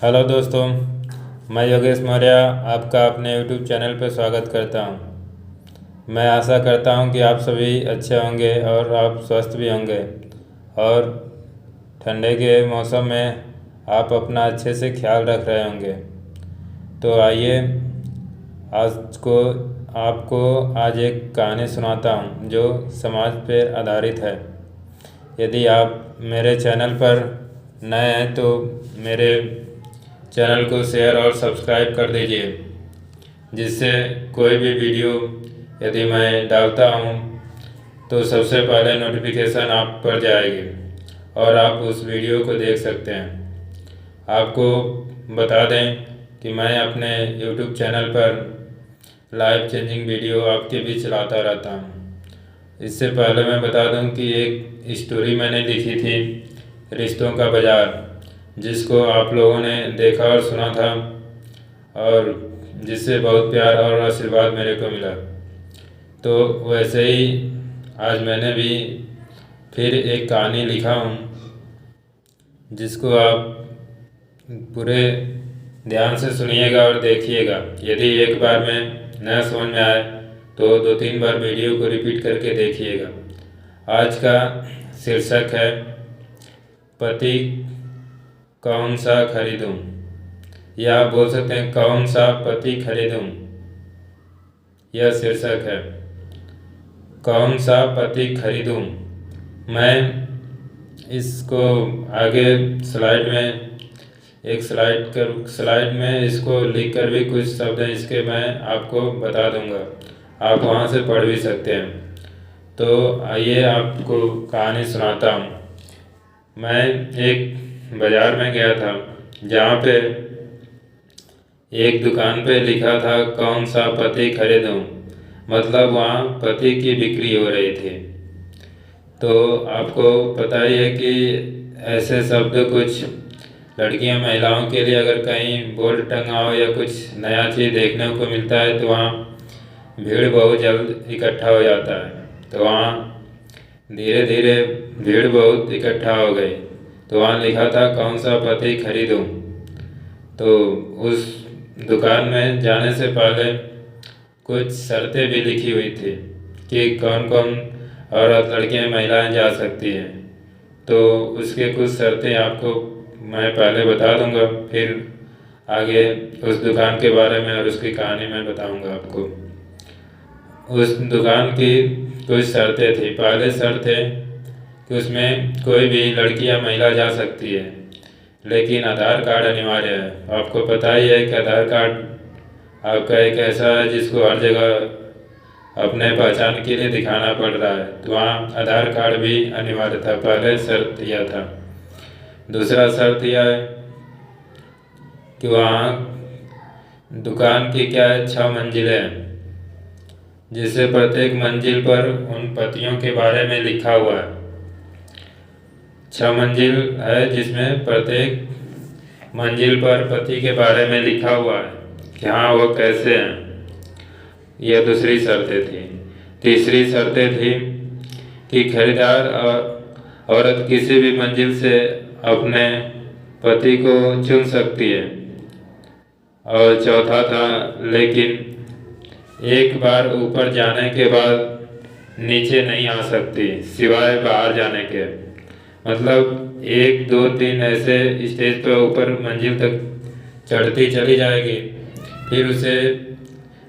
Hello दोस्तों, मैं योगेश मौर्य आपका अपने यूट्यूब चैनल पर स्वागत करता हूं। मैं आशा करता हूं कि आप सभी अच्छे होंगे और आप स्वस्थ भी होंगे और ठंडे के मौसम में आप अपना अच्छे से ख्याल रख रहे होंगे। तो आइए आज को आपको आज एक कहानी सुनाता हूं जो समाज पर आधारित है। यदि आप मेरे चैनल पर नए हैं तो मेरे चैनल को शेयर और सब्सक्राइब कर दीजिए, जिससे कोई भी वीडियो यदि मैं डालता हूँ तो सबसे पहले नोटिफिकेशन आप पर जाएगी और आप उस वीडियो को देख सकते हैं। आपको बता दें कि मैं अपने YouTube चैनल पर लाइफ चेंजिंग वीडियो आपके बीच लाता रहता हूँ। इससे पहले मैं बता दूं कि एक स्टोरी मैंने लिखी थी, रिश्तों का बाज़ार, जिसको आप लोगों ने देखा और सुना था और जिससे बहुत प्यार और आशीर्वाद मेरे को मिला। तो वैसे ही आज मैंने भी फिर एक कहानी लिखा हूँ, जिसको आप पूरे ध्यान से सुनिएगा और देखिएगा। यदि एक बार में न समझ में आए तो 2-3 बार वीडियो को रिपीट करके देखिएगा। आज का शीर्षक है पति कौन सा खरीदूं, या आप बोल सकते हैं कौन सा पति खरीदूं। यह शीर्षक है, कौन सा पति खरीदूं। मैं इसको आगे स्लाइड में इसको लिखकर भी कुछ शब्द हैं, इसके मैं आपको बता दूंगा, आप वहां से पढ़ भी सकते हैं। तो आइए आपको कहानी सुनाता हूँ। मैं एक बाज़ार में गया था जहाँ पे एक दुकान पे लिखा था कौन सा पति खरीदूं, मतलब वहाँ पति की बिक्री हो रही थी। तो आपको पता ही है कि ऐसे शब्द कुछ लड़कियां महिलाओं के लिए अगर कहीं बोर्ड टंगा हो या कुछ नया चीज़ देखने को मिलता है तो वहाँ भीड़ बहुत जल्द इकट्ठा हो जाता है। तो वहाँ धीरे धीरे भीड़ बहुत इकट्ठा हो गई। तो वहाँ लिखा था कौन सा पति खरीदूं। तो उस दुकान में जाने से पहले कुछ शर्तें भी लिखी हुई थी कि कौन कौन औरत, लड़कियां, महिलाएं जा सकती हैं। तो उसके कुछ शर्तें आपको मैं पहले बता दूंगा, फिर आगे उस दुकान के बारे में और उसकी कहानी मैं बताऊंगा आपको। उस दुकान की कुछ शर्तें थी। पहले शर्त है कि उसमें कोई भी लड़की या महिला जा सकती है, लेकिन आधार कार्ड अनिवार्य है। आपको पता ही है कि आधार कार्ड आपका एक ऐसा है जिसको हर जगह अपने पहचान के लिए दिखाना पड़ रहा है। तो वहाँ आधार कार्ड भी अनिवार्य था। पहले शर्त यह था। दूसरा शर्त यह है कि वहाँ दुकान की क्या है 6 मंजिलें हैं, जिससे प्रत्येक मंजिल पर उन पतियों के बारे में लिखा हुआ है। 6 मंजिल है जिसमें प्रत्येक मंजिल पर पति के बारे में लिखा हुआ है कि हाँ वो कैसे हैं। यह दूसरी शर्तें थी। तीसरी शर्तें थी कि खरीदार औरत किसी भी मंजिल से अपने पति को चुन सकती है। और चौथा था, लेकिन एक बार ऊपर जाने के बाद नीचे नहीं आ सकती सिवाय बाहर जाने के। मतलब 1 2 3 ऐसे स्टेज पर ऊपर मंजिल तक चढ़ती चली जाएगी, फिर उसे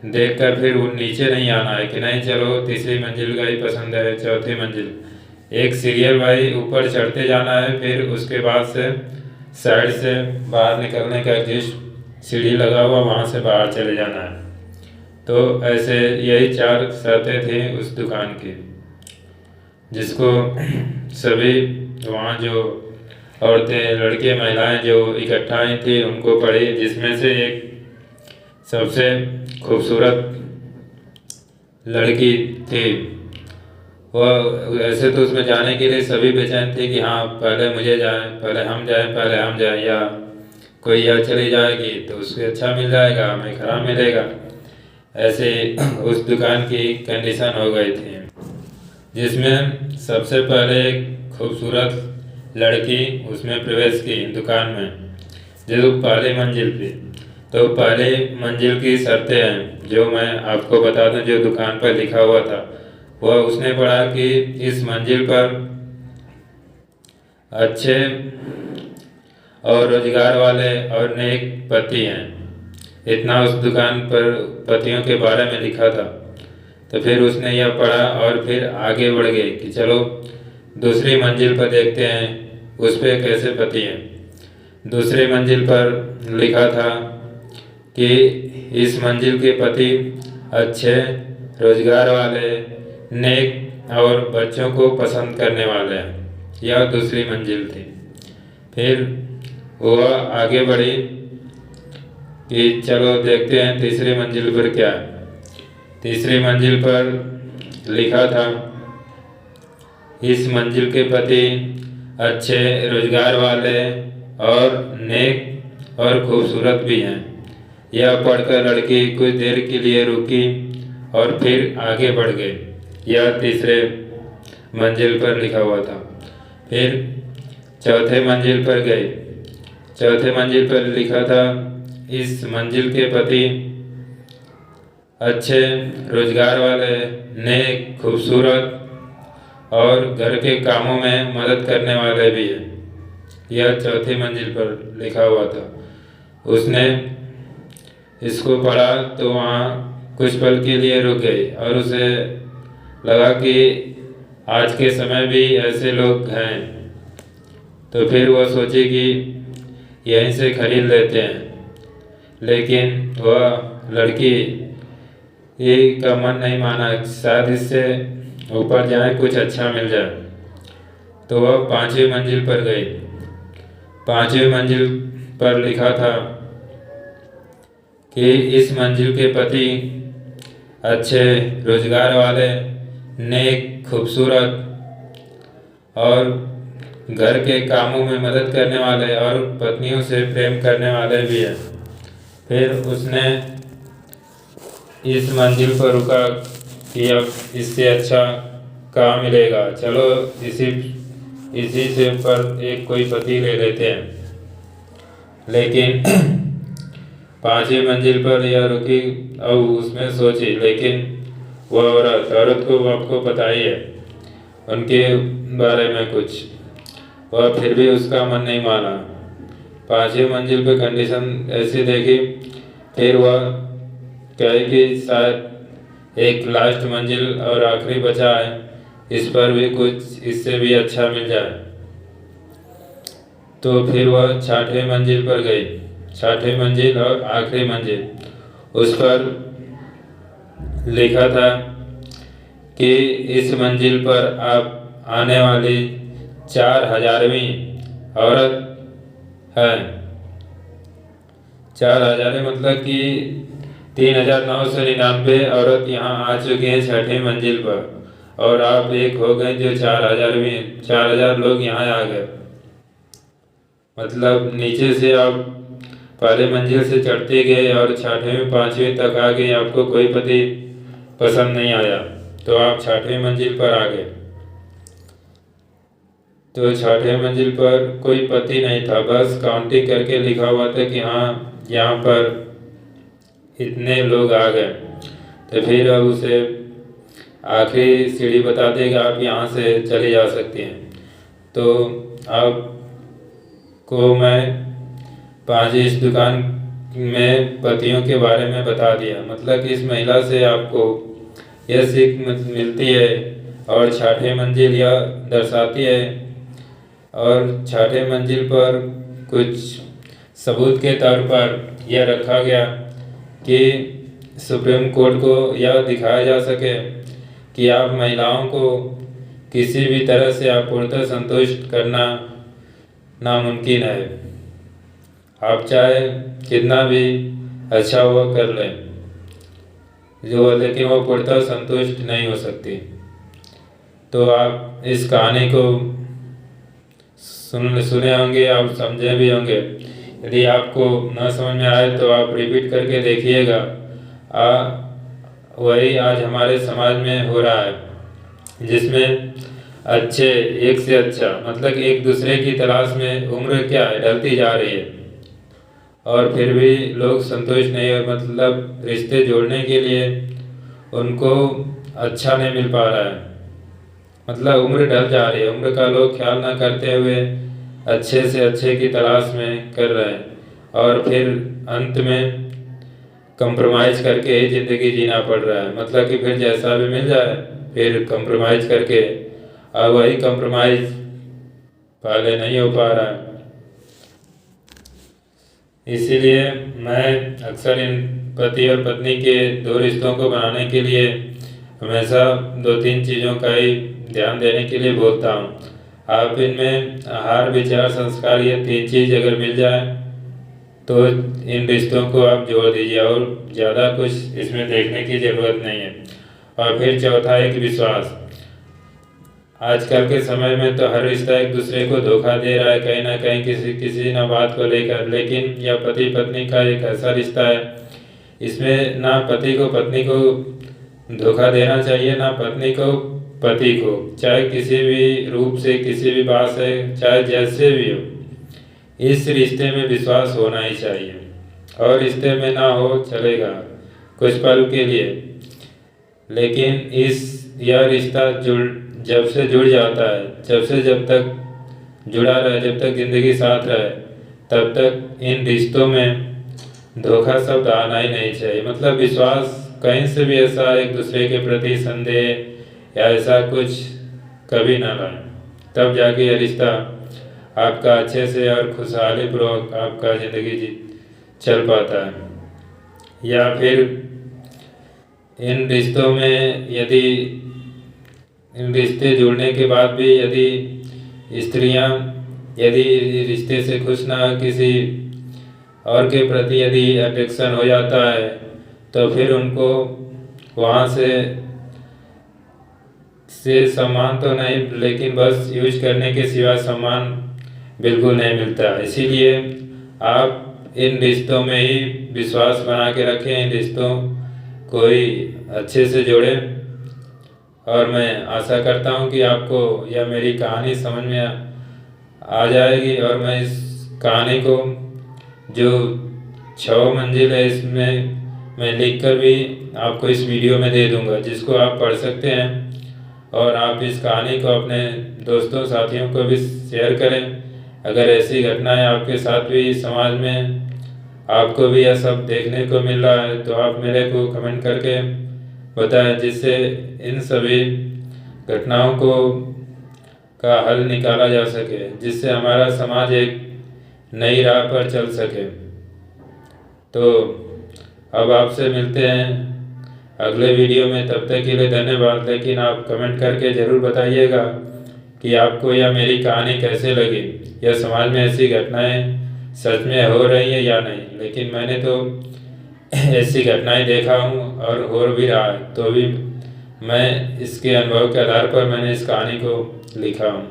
देखकर फिर वो नीचे नहीं आना है कि नहीं चलो तीसरी मंजिल का ही पसंद है, चौथी मंजिल। एक सीरियल वाइज ऊपर चढ़ते जाना है, फिर उसके बाद से साइड से बाहर निकलने का एग्जिस्ट सीढ़ी लगा हुआ, वहाँ से बाहर चले जाना है। तो ऐसे यही 4 शर्तें थी उस दुकान की, जिसको सभी वहाँ जो औरतें, लड़के, महिलाएं जो इकट्ठा हुई थी उनको पढ़ी। जिसमें से एक सबसे खूबसूरत लड़की थी। वह ऐसे तो उसमें जाने के लिए सभी बेचैन थे कि हाँ पहले मुझे जाए, पहले हम जाए, या कोई या चली जाएगी तो उससे अच्छा मिल जाएगा, हमें खराब मिलेगा। ऐसे उस दुकान की कंडीशन हो गई थी, जिसमें सबसे पहले एक खूबसूरत लड़की उसमें प्रवेश की दुकान में, जो पहली मंजिल थी। तो पहली मंजिल की शर्तें हैं जो मैं आपको बता दूं, जो दुकान पर लिखा हुआ था। वह उसने पढ़ा कि इस मंजिल पर अच्छे और रोजगार वाले और नेक पति हैं। इतना उस दुकान पर पतियों के बारे में लिखा था। तो फिर उसने यह पढ़ा और फिर आगे बढ़ गए कि चलो दूसरी मंजिल पर देखते हैं उस पर कैसे पति हैं। दूसरी मंजिल पर लिखा था कि इस मंजिल के पति अच्छे, रोजगार वाले, नेक और बच्चों को पसंद करने वाले हैं। यह दूसरी मंजिल थी। फिर वह आगे बढ़ी कि चलो देखते हैं तीसरी मंजिल पर क्या है। तीसरी मंजिल पर लिखा था इस मंजिल के पति अच्छे, रोजगार वाले और नेक और खूबसूरत भी हैं। यह पढ़कर लड़की कुछ देर के लिए रुकी और फिर आगे बढ़ गई। यह तीसरे मंजिल पर लिखा हुआ था। फिर चौथे मंजिल पर गए। चौथे मंजिल पर लिखा था इस मंजिल के पति अच्छे, रोजगार वाले, नेक, खूबसूरत और घर के कामों में मदद करने वाले भी हैं। यह चौथी मंजिल पर लिखा हुआ था। उसने इसको पढ़ा तो वहाँ कुछ पल के लिए रुक गई और उसे लगा कि आज के समय भी ऐसे लोग हैं। तो फिर वह सोची कि यहीं से खरीद लेते हैं। लेकिन वह लड़की ये का मन नहीं माना, शायद इससे ऊपर जाए कुछ अच्छा मिल जाए। तो वह पांचवी मंजिल पर गई। पांचवी मंजिल पर लिखा था कि इस मंजिल के पति अच्छे, रोजगार वाले, नेक, खूबसूरत और घर के कामों में मदद करने वाले और पत्नियों से प्रेम करने वाले भी हैं। फिर उसने इस मंजिल पर रुका कि अब इससे अच्छा कहाँ मिलेगा, चलो इसी से पर एक कोई पति ले लेते हैं। लेकिन पांचवी मंजिल पर यह रुकी और उसमें सोची। लेकिन वह औरत को आपको पता ही है उनके बारे में कुछ। वह फिर भी उसका मन नहीं माना। पांचवी मंजिल पर कंडीशन ऐसी देखी। फिर वह कहे कि शायद एक लास्ट मंजिल और आखिरी बचा है, इस पर भी कुछ इससे भी अच्छा मिल जाए। तो फिर वह छठवीं मंजिल पर गई। छठवीं मंजिल और आखिरी मंजिल, उस पर लिखा था कि इस मंजिल पर आप आने वाली 4000वीं औरत है। 4000 मतलब कि 3999 औरत यहाँ आ चुकी हैं छठी मंजिल पर, और आप एक हो गए जो 4000 लोग यहाँ आ गए। मतलब नीचे से आप पहले मंजिल से चढ़ते गए और छठवीं पांचवीं तक आ गए, आपको कोई पति पसंद नहीं आया तो आप छठवीं मंजिल पर आ गए। तो छठवीं मंजिल पर कोई पति नहीं था, बस काउंटिंग करके लिखा हुआ था कि हाँ यहाँ पर इतने लोग आ गए। तो फिर अब उसे आखिरी सीढ़ी बता देगा, आप यहाँ से चले जा सकते हैं। तो आपको मैं 5 इस दुकान में पतियों के बारे में बता दिया। मतलब कि इस महिला से आपको यह सीख मिलती है और छठवीं मंजिल यह दर्शाती है। और छठवीं मंजिल पर कुछ सबूत के तौर पर यह रखा गया कि सुप्रीम कोर्ट को यह दिखाया जा सके कि आप महिलाओं को किसी भी तरह से अपूर्णता संतुष्ट करना नामुमकिन है। आप चाहे कितना भी अच्छा हुआ कर लें लेकिन वो पूर्णतः संतुष्ट नहीं हो सकती। तो आप इस कहानी को सुने होंगे, आप समझे भी होंगे। यदि आपको न समझ में आए तो आप रिपीट करके देखिएगा। वही आज हमारे समाज में हो रहा है, जिसमें अच्छे एक से अच्छा, मतलब एक दूसरे की तलाश में उम्र क्या है ढलती जा रही है। और फिर भी लोग संतुष्ट नहीं, और मतलब रिश्ते जोड़ने के लिए उनको अच्छा नहीं मिल पा रहा है। मतलब उम्र ढल जा रही है, उम्र का लोग ख्याल ना करते हुए अच्छे से अच्छे की तलाश में कर रहे हैं, और फिर अंत में कंप्रोमाइज़ करके ही ज़िंदगी जीना पड़ रहा है। मतलब कि फिर जैसा भी मिल जाए फिर कंप्रोमाइज़ करके, अब वही कंप्रोमाइज़ पहले नहीं हो पा रहा है। इसीलिए मैं अक्सर इन पति और पत्नी के दो रिश्तों को बनाने के लिए हमेशा दो तीन चीज़ों का ही ध्यान देने के लिए बोलता हूँ। आप इनमें आहार, विचार, संस्कार, ये तीन चीज़ अगर मिल जाए तो इन रिश्तों को आप जोड़ दीजिए, और ज़्यादा कुछ इसमें देखने की ज़रूरत नहीं है। और फिर चौथा एक विश्वास। आजकल के समय में तो हर रिश्ता एक दूसरे को धोखा दे रहा है, कहीं ना कहीं किसी ना बात को लेकर। लेकिन यह पति पत्नी का एक ऐसा रिश्ता है, इसमें ना पति को पत्नी को धोखा देना चाहिए, ना पत्नी को पति को, चाहे किसी भी रूप से, किसी भी बात से, चाहे जैसे भी हो। इस रिश्ते में विश्वास होना ही चाहिए, और रिश्ते में ना हो चलेगा कुछ पल के लिए, लेकिन यह रिश्ता जब से जुड़ जाता है, जब तक जुड़ा रहे, जब तक ज़िंदगी साथ रहे, तब तक इन रिश्तों में धोखा शब्द आना ही नहीं चाहिए। मतलब विश्वास कहीं से भी ऐसा एक दूसरे के प्रति संदेह या ऐसा कुछ कभी ना लाए, तब जाके यह रिश्ता आपका अच्छे से और खुशहाली पूर्वक आपका ज़िंदगी चल पाता है। या फिर इन रिश्तों में यदि इन रिश्ते जुड़ने के बाद भी यदि स्त्रियां यदि रिश्ते से खुश ना, किसी और के प्रति यदि अट्रैक्शन हो जाता है, तो फिर उनको वहाँ से सम्मान तो नहीं, लेकिन बस यूज करने के सिवा सम्मान बिल्कुल नहीं मिलता। इसीलिए आप इन रिश्तों में ही विश्वास बना के रखें, इन रिश्तों को ही अच्छे से जोड़ें। और मैं आशा करता हूँ कि आपको यह मेरी कहानी समझ में आ जाएगी, और मैं इस कहानी को जो 6 मंजिल है इसमें मैं लिखकर भी आपको इस वीडियो में दे दूंगा, जिसको आप पढ़ सकते हैं। और आप इस कहानी को अपने दोस्तों साथियों को भी शेयर करें। अगर ऐसी घटनाएं आपके साथ भी समाज में आपको भी यह सब देखने को मिल रहा है, तो आप मेरे को कमेंट करके बताएं, जिससे इन सभी घटनाओं का हल निकाला जा सके, जिससे हमारा समाज एक नई राह पर चल सके। तो अब आपसे मिलते हैं अगले वीडियो में, तब तक के लिए धन्यवाद। लेकिन आप कमेंट करके ज़रूर बताइएगा कि आपको यह मेरी कहानी कैसे लगी, यह समाज में ऐसी घटनाएं सच में हो रही है या नहीं। लेकिन मैंने तो ऐसी घटनाएं देखा हूँ और हो भी रहा है, तो भी मैं इसके अनुभव के आधार पर मैंने इस कहानी को लिखा हूँ।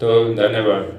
तो धन्यवाद।